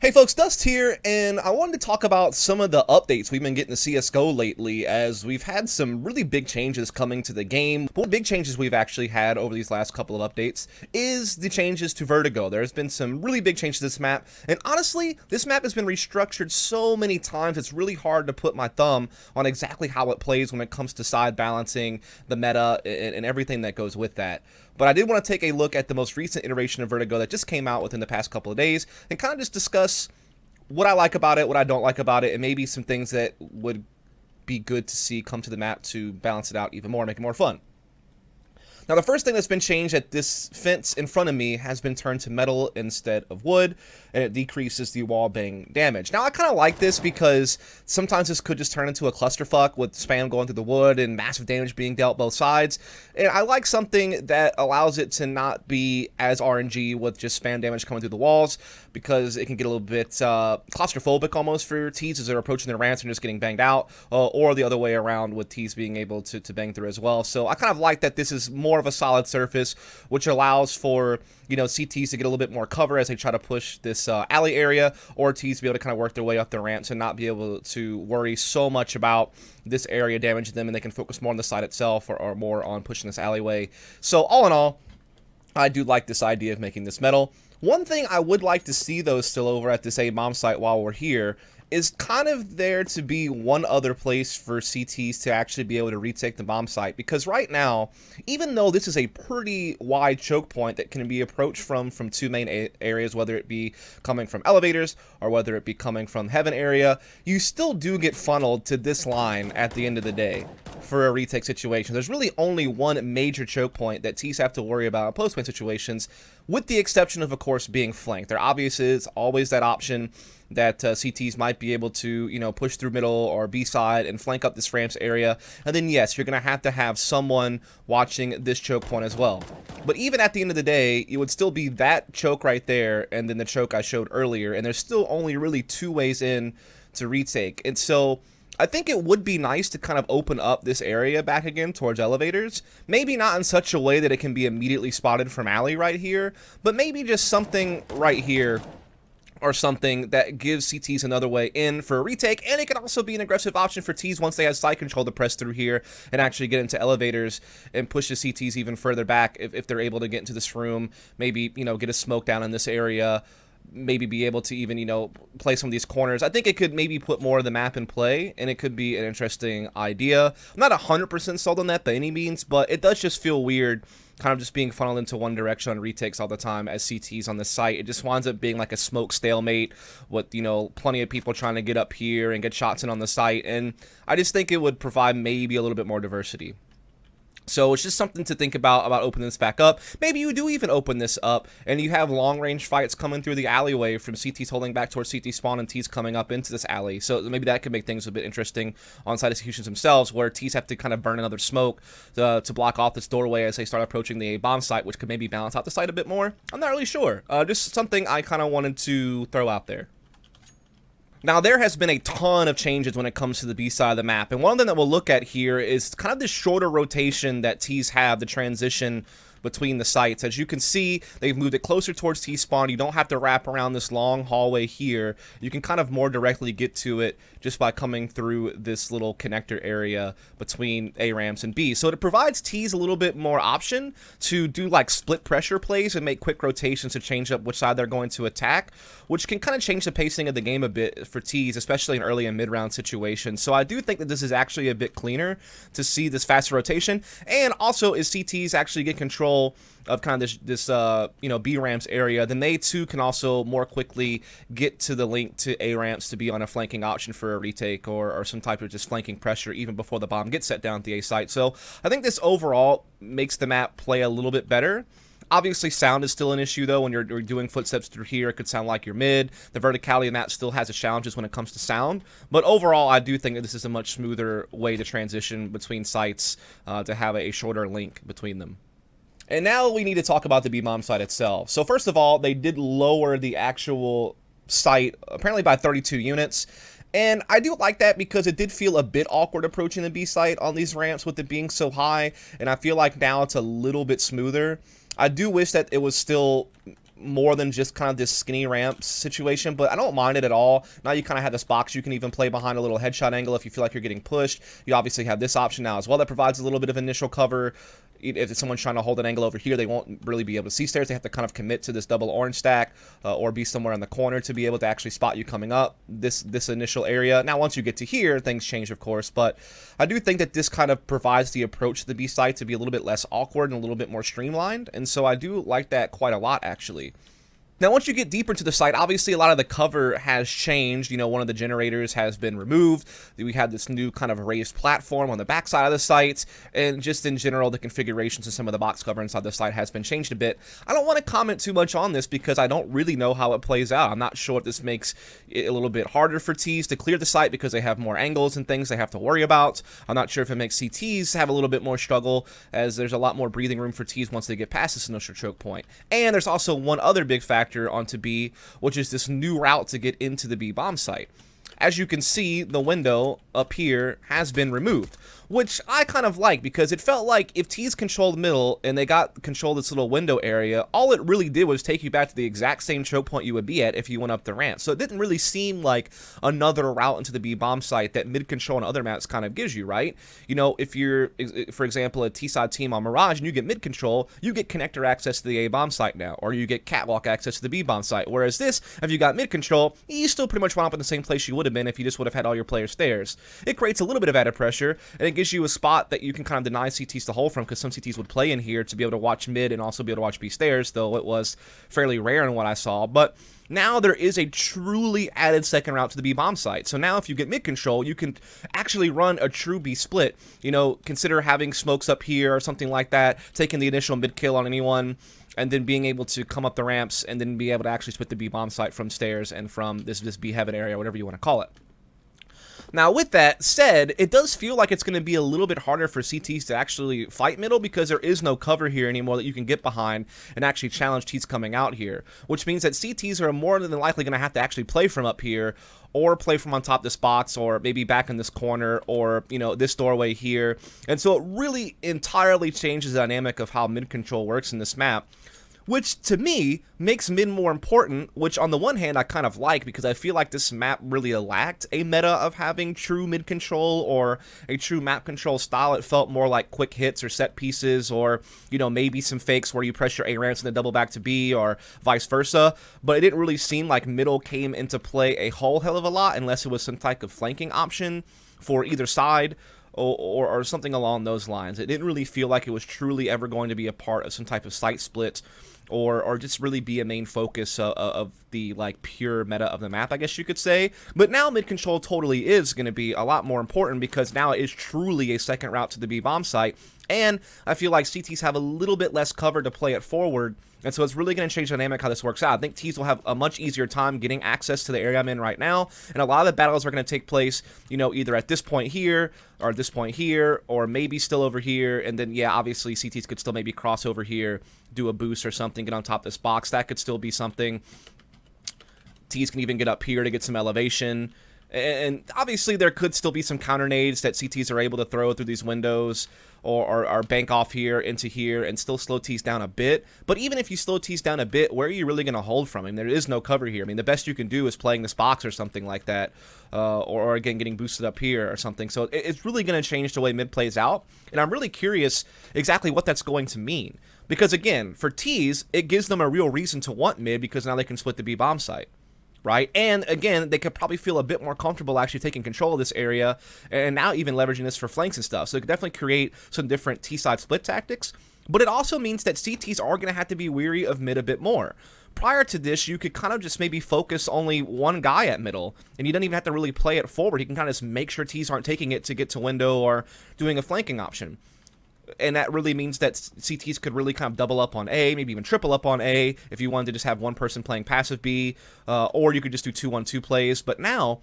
Hey folks, Dust here, and I wanted to talk about some of the updates we've been getting to CSGO lately, as we've had some really big changes coming to the game. But one of the big changes we've actually had over these last couple of updates is the changes to Vertigo. There's been some really big changes to this map, and honestly, this map has been restructured so many times, it's really hard to put my thumb on exactly how it plays when it comes to side balancing, the meta, and everything that goes with that. But I did want to take a look at the most recent iteration of Vertigo that just came out within the past couple of days and kind of just discuss what I like about it, what I don't like about it, and maybe some things that would be good to see come to the map to balance it out even more, make it more fun. Now, the first thing that's been changed at this fence in front of me has been turned to metal instead of wood, and it decreases the wall bang damage. Now, I kind of like this because sometimes this could just turn into a clusterfuck with spam going through the wood and massive damage being dealt both sides. And I like something that allows it to not be as RNG with just spam damage coming through the walls, because it can get a little bit claustrophobic almost for T's as they're approaching their ramps and just getting banged out, or the other way around with T's being able to bang through as well. So I kind of like that this is more of a solid surface, which allows for, you know, CTs to get a little bit more cover as they try to push this alley area, or T's to be able to kind of work their way up the ramps and not be able to worry so much about this area damaging them, and they can focus more on the side itself or more on pushing this alleyway. So all in all, I do like this idea of making this metal. One thing I would like to see, though, still over at this A-bomb site while we're here is kind of there to be one other place for CTs to actually be able to retake the bomb site, because right now, even though this is a pretty wide choke point that can be approached from two main areas, whether it be coming from elevators or whether it be coming from heaven area, you still do get funneled to this line at the end of the day for a retake situation. There's really only one major choke point that T's have to worry about in post-point situations, with the exception of course, being flanked. There obviously is always that option that CTs might be able to, you know, push through middle or B side and flank up this ramps area. And then, yes, you're going to have someone watching this choke point as well. But even at the end of the day, it would still be that choke right there and then the choke I showed earlier. And there's still only really two ways in to retake. And so I think it would be nice to kind of open up this area back again towards elevators. Maybe not in such a way that it can be immediately spotted from alley right here, but maybe just something right here or something that gives CTs another way in for a retake, and it can also be an aggressive option for T's once they have side control to press through here and actually get into elevators and push the CTs even further back if they're able to get into this room, maybe, you know, get a smoke down in this area, maybe be able to even, you know, play some of these corners. I think it could maybe put more of the map in play, and it could be an interesting idea. I'm not 100% sold on that by any means, but it does just feel weird kind of just being funneled into one direction on retakes all the time as CTs on the site. It just winds up being like a smoke stalemate with, you know, plenty of people trying to get up here and get shots in on the site, and I just think it would provide maybe a little bit more diversity. So it's just something to think about opening this back up. Maybe you do even open this up and you have long-range fights coming through the alleyway from CTs holding back towards CT spawn and T's coming up into this alley. So maybe that could make things a bit interesting on-site executions themselves, where T's have to kind of burn another smoke to block off this doorway as they start approaching the bomb site, which could maybe balance out the site a bit more. I'm not really sure. Just something I kind of wanted to throw out there. Now, there has been a ton of changes when it comes to the B side of the map, and one of them that we'll look at here is kind of this shorter rotation that T's have, the transition between the sites. As you can see, they've moved it closer towards T-spawn. You don't have to wrap around this long hallway here. You can kind of more directly get to it just by coming through this little connector area between A ramps and B. So it provides T's a little bit more option to do like split pressure plays and make quick rotations to change up which side they're going to attack, which can kind of change the pacing of the game a bit for T's, especially in early and mid-round situations. So I do think that this is actually a bit cleaner to see this faster rotation, and also as CTs actually get control of kind of this you know, B ramps area, then they too can also more quickly get to the link to A ramps to be on a flanking option for a retake or some type of just flanking pressure even before the bomb gets set down at the A site. So I think this overall makes the map play a little bit better. Obviously, sound is still an issue, though. When you're doing footsteps through here, it could sound like you're mid. The verticality in that still has its challenges when it comes to sound. But overall, I do think that this is a much smoother way to transition between sites to have a shorter link between them. And now we need to talk about the B-bomb site itself. So first of all, they did lower the actual site, apparently by 32 units. And I do like that because it did feel a bit awkward approaching the B site on these ramps with it being so high. And I feel like now it's a little bit smoother. I do wish that it was still more than just kind of this skinny ramp situation, but I don't mind it at all. Now you kind of have this box you can even play behind a little headshot angle if you feel like you're getting pushed. You obviously have this option now as well that provides a little bit of initial cover. If someone's trying to hold an angle over here, they won't really be able to see stairs. They have to kind of commit to this double orange stack or be somewhere in the corner to be able to actually spot you coming up this initial area. Now, once you get to here, things change, of course, but I do think that this kind of provides the approach to the B site to be a little bit less awkward and a little bit more streamlined, and so I do like that quite a lot, actually. Now, once you get deeper into the site, obviously a lot of the cover has changed. You know, one of the generators has been removed. We have this new kind of raised platform on the back side of the site, and just in general, the configurations of some of the box cover inside the site has been changed a bit. I don't want to comment too much on this because I don't really know how it plays out. I'm not sure if this makes it a little bit harder for Ts to clear the site because they have more angles and things they have to worry about. I'm not sure if it makes CTs have a little bit more struggle, as there's a lot more breathing room for Ts once they get past this initial choke point. And there's also one other big factor onto B, which is this new route to get into the B bomb site. As you can see, the window up here has been removed, which I kind of like because it felt like if T's controlled middle and they got control of this little window area, all it really did was take you back to the exact same choke point you would be at if you went up the ramp. So it didn't really seem like another route into the B bomb site that mid control and other maps kind of gives you, right? You know, if you're, for example, a T-side team on Mirage and you get mid control, you get connector access to the A bomb site now, or you get catwalk access to the B bomb site. Whereas this, if you got mid control, you still pretty much wound up in the same place you would have been if you just would have had all your players stairs. It creates a little bit of added pressure, and it gives you a spot that you can kind of deny CTs to hold from, because some CTs would play in here to be able to watch mid and also be able to watch B stairs, though it was fairly rare in what I saw. But now there is a truly added second route to the B bomb site. So now if you get mid control, you can actually run a true B split. You know, consider having smokes up here or something like that, taking the initial mid kill on anyone, and then being able to come up the ramps and then be able to actually split the B bomb site from stairs and from this B heaven area, whatever you want to call it. Now, with that said, it does feel like it's going to be a little bit harder for CTs to actually fight middle because there is no cover here anymore that you can get behind and actually challenge Ts coming out here, which means that CTs are more than likely going to have to actually play from up here or play from on top of this box or maybe back in this corner or, you know, this doorway here. And so it really entirely changes the dynamic of how mid control works in this map, which to me makes mid more important, which on the one hand I kind of like because I feel like this map really lacked a meta of having true mid control or a true map control style. It felt more like quick hits or set pieces or, you know, maybe some fakes where you press your A ramps and then double back to B or vice versa, but it didn't really seem like middle came into play a whole hell of a lot unless it was some type of flanking option for either side or something along those lines. It didn't really feel like it was truly ever going to be a part of some type of site split or just really be a main focus of the like pure meta of the map, I guess you could say. But now mid control totally is going to be a lot more important because now it is truly a second route to the B bomb site, and I feel like CTs have a little bit less cover to play it forward. And so it's really going to change the dynamic how this works out. I think Ts will have a much easier time getting access to the area I'm in right now, and a lot of the battles are going to take place, you know, either at this point here, or at this point here, or maybe still over here, and then, yeah, obviously CTs could still maybe cross over here, do a boost or something, get on top of this box. That could still be something. Ts can even get up here to get some elevation. And obviously there could still be some counter nades that CTs are able to throw through these windows or bank off here into here and still slow Ts down a bit. But even if you slow Ts down a bit, where are you really going to hold from? I mean, there is no cover here. I mean, the best you can do is playing this box or something like that, or again, getting boosted up here or something. So it's really going to change the way mid plays out, and I'm really curious exactly what that's going to mean. Because again, for Ts, it gives them a real reason to want mid because now they can split the B bomb site. Right? And again, they could probably feel a bit more comfortable actually taking control of this area and now even leveraging this for flanks and stuff. So it could definitely create some different T-side split tactics. But it also means that CTs are going to have to be weary of mid a bit more. Prior to this, you could kind of just maybe focus only one guy at middle, and you don't even have to really play it forward. You can kind of just make sure Ts aren't taking it to get to window or doing a flanking option. And that really means that CTs could really kind of double up on A, maybe even triple up on A if you wanted to just have one person playing passive B, or you could just do 2-1-2 plays. But now,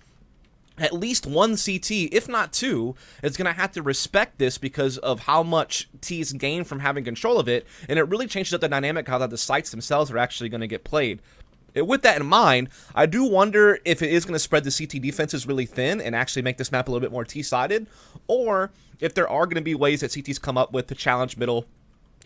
at least one CT, if not two, is going to have to respect this because of how much Ts gain from having control of it, and it really changes up the dynamic how the sites themselves are actually going to get played. With that in mind, I do wonder if it is going to spread the CT defenses really thin and actually make this map a little bit more T-sided, or if there are going to be ways that CTs come up with to challenge middle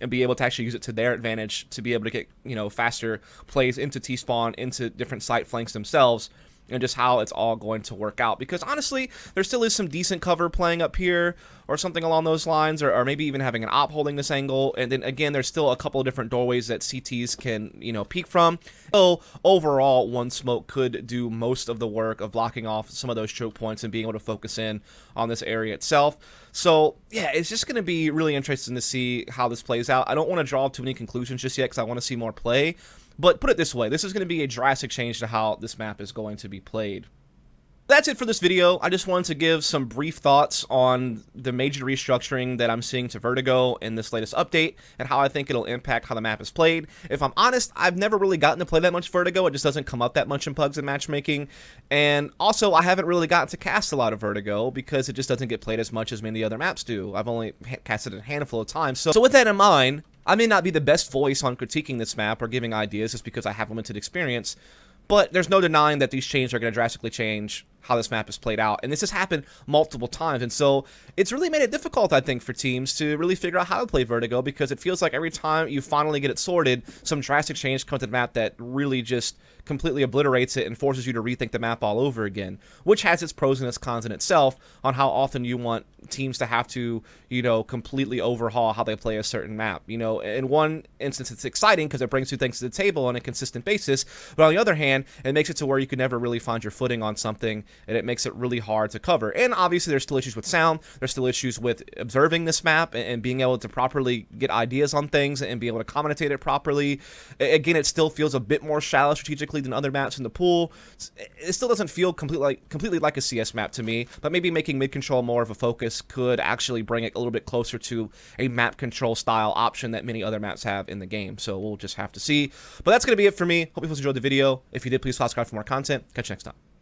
and be able to actually use it to their advantage to be able to get, faster plays into T-spawn, into different site flanks themselves, and just how it's all going to work out. Because honestly, there still is some decent cover playing up here or something along those lines, or maybe even having an op holding this angle. And then again, there's still a couple of different doorways that CTs can, peek from. So overall, one smoke could do most of the work of blocking off some of those choke points and being able to focus in on this area itself. So yeah, it's just going to be really interesting to see how this plays out. I don't want to draw too many conclusions just yet because I want to see more play. But put it this way, this is going to be a drastic change to how this map is going to be played. That's it for this video. I just wanted to give some brief thoughts on the major restructuring that I'm seeing to Vertigo in this latest update and how I think it'll impact how the map is played. If I'm honest, I've never really gotten to play that much Vertigo. It just doesn't come up that much in pugs and matchmaking. And also, I haven't really gotten to cast a lot of Vertigo because it just doesn't get played as much as many other maps do. I've only casted it a handful of times. So with that in mind, I may not be the best voice on critiquing this map or giving ideas just because I have limited experience, but there's no denying that these changes are going to drastically change how this map is played out. And this has happened multiple times. And so it's really made it difficult, I think, for teams to really figure out how to play Vertigo, because it feels like every time you finally get it sorted, some drastic change comes to the map that really just completely obliterates it and forces you to rethink the map all over again, which has its pros and its cons in itself on how often you want teams to have to, completely overhaul how they play a certain map. In one instance, it's exciting because it brings two things to the table on a consistent basis, but on the other hand, it makes it to where you can never really find your footing on something, and it makes it really hard to cover. And obviously, there's still issues with sound, there's still issues with observing this map and being able to properly get ideas on things and be able to commentate it properly. Again, it still feels a bit more shallow strategically than other maps in the pool. It still doesn't feel completely like a CS map to me, but maybe making mid-control more of a focus could actually bring it a little bit closer to a map control style option that many other maps have in the game. So we'll just have to see. But that's going to be it for me. Hope you guys enjoyed the video. If you did, please subscribe for more content. Catch you next time.